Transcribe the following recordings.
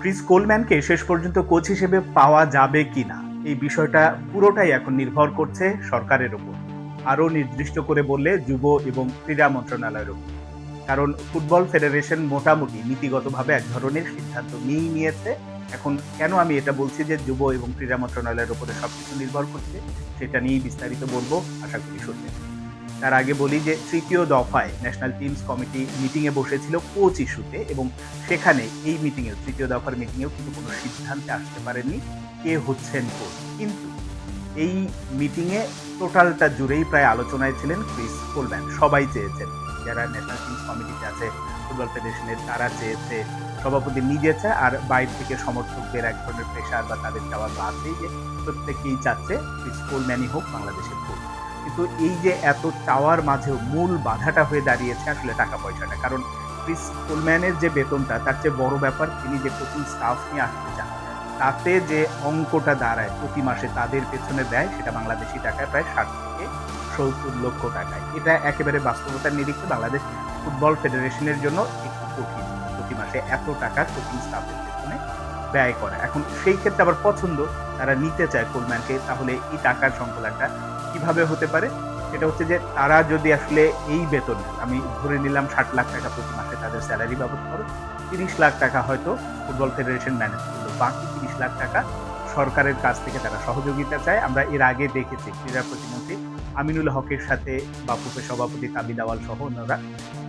Chris কোলম্যানকে শেষ পর্যন্ত coach হিসেবে পাওয়া যাবে কিনা এই বিষয়টা পুরোটাই এখন নির্ভর করছে সরকারের উপর, আরও নির্দিষ্ট করে বললে যুব এবং ক্রীড়া মন্ত্রণালয়ের উপর। কারণ ফুটবল ফেডারেশন মোটামুটি নীতিগতভাবে এক ধরনের সিদ্ধান্ত নিয়েই নিয়েছে। এখন কেন আমি এটা বলছি যে যুব এবং ক্রীড়া মন্ত্রণালয়ের উপরে সবকিছু নির্ভর করছে, সেটা নিয়েই বিস্তারিত বলবো, আশা করি শুনবেন। তার আগে বলি যে তৃতীয় দফায় ন্যাশনাল টিমস কমিটি মিটিংয়ে বসেছিল কোচ ইস্যুতে, এবং সেখানে এই মিটিংয়ে তৃতীয় দফার মিটিংয়েও কিন্তু কোনো সিদ্ধান্তে আসতে পারেননি কে হচ্ছেন কোচ। কিন্তু এই মিটিংয়ে টোটালটা জুড়েই প্রায় আলোচনায় ছিলেন ক্রিস কোলম্যান। সবাই চেয়েছেন, যারা ন্যাশনাল টিমস কমিটিতে আছে ফুটবল ফেডারেশনের, তারা চেয়েছে, সভাপতি নিজে চায়, আর বাইরে থেকে সমর্থকদের এক ধরনের প্রেশার বা তাদের চাওয়া তো আছেই যে প্রত্যেকেই চাচ্ছে ক্রিস কোলম্যানই হোক বাংলাদেশের কোচ। কিন্তু এই যে এত চাওয়ার মাঝেও মূল বাধাটা হয়ে দাঁড়িয়েছে আসলে টাকা পয়সাটা। কারণ ক্রিস কোলম্যানের যে বেতনটা, তার চেয়ে বড় ব্যাপার তিনি যে কোচিং স্টাফ নিয়ে আসতে চান, তাতে যে অঙ্কটা দাঁড়ায় প্রতি মাসে তাদের পেছনে দেয়, সেটা বাংলাদেশি টাকায় প্রায় 60 থেকে 70 লক্ষ টাকায়। এটা একেবারে বাস্তবতার নিরিখে বাংলাদেশ ফুটবল ফেডারেশনের জন্য একটু কঠিন প্রতি মাসে এত টাকা কোচিং স্টাফের পেছনে ব্যয় করা। এখন সেই ক্ষেত্রে আবার পছন্দ, তারা নিতে চায় কোলম্যানকে, তাহলে এই টাকার সংকলনটা কিভাবে হতে পারে? সেটা হচ্ছে যে তারা যদি আসলে এই বেতন, আমি ধরে নিলাম 60 লাখ টাকা প্রতি মাসে তাদের স্যালারি বাবদ খরচ, 30 লাখ টাকা হয়তো ফুটবল ফেডারেশন ম্যানেজ করলো, বাকি 30 লাখ টাকা সরকারের কাছ থেকে তারা সহযোগিতা চায়। আমরা এর আগে দেখেছি ক্রীড়া প্রতিমন্ত্রী আমিনুল হকের সাথে বাফুফে সভাপতি তাবিদ আওয়াল সহ অন্যরা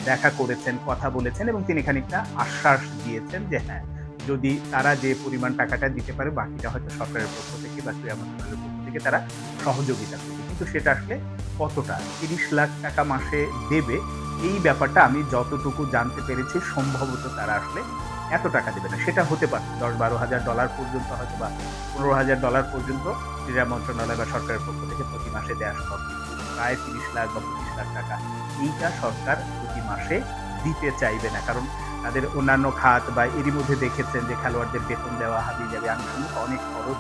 দেখা করেছেন, কথা বলেছেন, এবং তিনি খানিকটা আশ্বাস দিয়েছেন যে হ্যাঁ, যদি তারা যে পরিমাণ টাকাটা দিতে পারে, বাকিটা হয়তো সরকারের পক্ষ থেকে বা ক্রীড়া মন্ত্রণালয়ের পক্ষ থেকে তারা সহযোগিতা করবে। কিন্তু সেটা আসলে কতটা, 30 লাখ টাকা মাসে দেবে, এই ব্যাপারটা আমি যতটুকু জানতে পেরেছি সম্ভবত তারা আসলে এত টাকা দেবে না। সেটা হতে পারে $10-12,000 পর্যন্ত, হয়তো বা $15,000 পর্যন্ত ক্রীড়া মন্ত্রণালয় বা সরকারের পক্ষ থেকে প্রতি মাসে দেওয়া সম্ভব। প্রায় 30 লাখ বা 25 লাখ টাকা এইটা সরকার প্রতি মাসে দিতে চাইবে না। কারণ তাদের অন্যান্য খাত বা এরই মধ্যে দেখেছেন যে খেলোয়াড়দের বেতন দেওয়া, হাবিজাবি আনুষঙ্গিক অনেক খরচ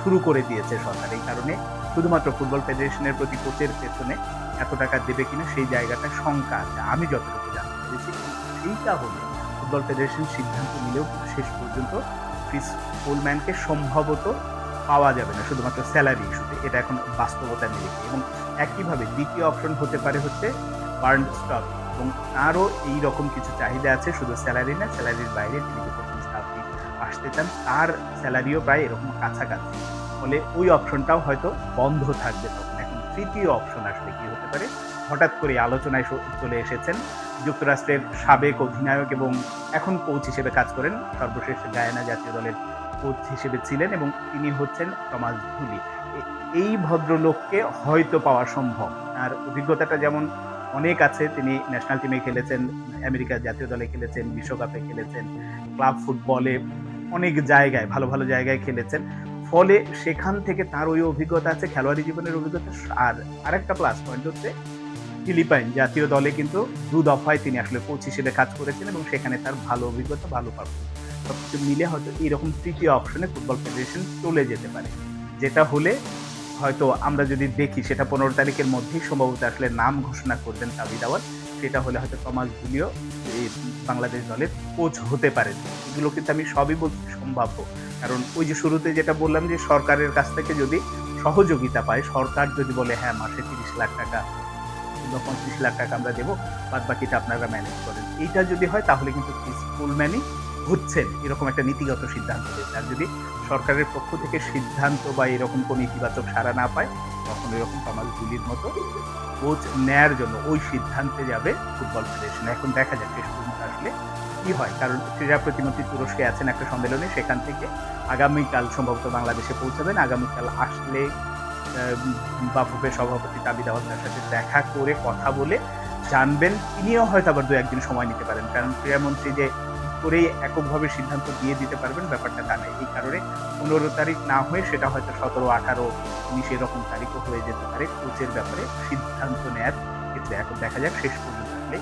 শুরু করে দিয়েছে সরকার। এই কারণে শুধুমাত্র ফুটবল ফেডারেশনের প্রতি কোচের পেছনে এত টাকা দেবে কিনা সেই জায়গাটা শঙ্কা আছে, আমি যতটুকু জানতে পেরেছি। সেইটা হলো ফুটবল ফেডারেশন সিদ্ধান্ত নিলেও শেষ পর্যন্ত ক্রিস কোলম্যানকে সম্ভবত পাওয়া যাবে না শুধুমাত্র স্যালারি ইস্যুতে, এটা এখন বাস্তবতা নিরিখে। এবং একইভাবে দ্বিতীয় অপশন হতে পারে হচ্ছে বার্ন স্টক, এবং তারও এইরকম কিছু চাহিদা আছে, শুধু স্যালারি না, স্যালারির বাইরে তিনি যে কোচিং স্টাফ আসতে চান তার স্যালারিও প্রায় এরকম কাছাকাছি। ফলে ওই অপশনটাও হয়তো বন্ধ থাকবে তখন। এখন তৃতীয় অপশন আসলে কি হতে পারে? হঠাৎ করে আলোচনায় চলে এসেছেন যুক্তরাষ্ট্রের সাবেক অধিনায়ক এবং এখন কোচ হিসেবে কাজ করেন, সর্বশেষ গায়ানা জাতীয় দলের কোচ হিসেবে ছিলেন, এবং তিনি হচ্ছেন টমাস ধুলি। এই ভদ্রলোককে হয়তো পাওয়া সম্ভব। আর অভিজ্ঞতাটা যেমন অনেক আছে, তিনি ন্যাশনাল টিমে খেলেছেন, আমেরিকার জাতীয় দলে খেলেছেন, বিশ্বকাপে খেলেছেন, ক্লাব ফুটবলে অনেক জায়গায় ভালো ভালো জায়গায় খেলেছেন। ফলে সেখান থেকে তার ওই অভিজ্ঞতা আছে, খেলোয়াড়ি জীবনের অভিজ্ঞতা। আর আরেকটা প্লাস পয়েন্ট হচ্ছে ফিলিপাইন জাতীয় দলে কিন্তু 2 দফায় তিনি আসলে কোচ হিসেবে কাজ করেছেন, এবং সেখানে তার ভালো অভিজ্ঞতা, ভালো পারফরমেন্স, সবকিছু মিলে হয়তো এইরকম তৃতীয় অপশনে ফুটবল ফেডারেশন চলে যেতে পারে। যেটা হলে হয়তো আমরা যদি দেখি সেটা 15 তারিখের মধ্যেই সম্ভবত আসলে নাম ঘোষণা করবেন তাবিদ আওয়াল। সেটা হলে হয়তো টমাস ধুলিও এই বাংলাদেশ দলের কোচ হতে পারেন। এগুলো কিন্তু আমি সবই বলছি সম্ভাব্য। কারণ ওই যে শুরুতে যেটা বললাম যে সরকারের কাছ থেকে যদি সহযোগিতা পায়, সরকার যদি বলে হ্যাঁ মাসে 30 লাখ টাকা কিংবা 35 লাখ টাকা আমরা দেবো, বাদ বাকিটা আপনারা ম্যানেজ করেন, এইটা যদি হয় তাহলে কিন্তু ক্রিস কোলম্যানই হচ্ছেন এরকম একটা নীতিগত সিদ্ধান্ত দিয়েছে। আর যদি সরকারের পক্ষ থেকে সিদ্ধান্ত বা এরকম কোনো ইতিবাচক সাড়া না পায়, তখন এরকম টমাস ধুলির মতো কোচ নেয়ার জন্য ওই সিদ্ধান্তে যাবে ফুটবল ফেডারেশন। এখন দেখা যাক শেষ পর্যন্ত আসলে কি হয়। কারণ ক্রীড়া প্রতিমন্ত্রী তুরস্কে আছেন একটা সম্মেলনে, সেখান থেকে আগামীকাল সম্ভবত বাংলাদেশে পৌঁছাবেন। আগামীকাল আসলে বাফুফে সভাপতি তাবিদ আওয়ালের সাথে দেখা করে কথা বলে জানবেন। তিনিও হয়তো আবার 2-1 দিন সময় নিতে পারেন, কারণ ক্রীড়ামন্ত্রী যে করেই এককভাবে সিদ্ধান্ত দিয়ে দিতে পারবেন ব্যাপারটা তা নাই। এই কারণে 15 তারিখ না হয়ে সেটা হয়তো 17, 18, 19 এরকম তারিখও হয়ে যেতে পারে কোচের ব্যাপারে সিদ্ধান্ত নেয়ার ক্ষেত্রে। এখন দেখা যাক শেষ পর্যন্ত আসলে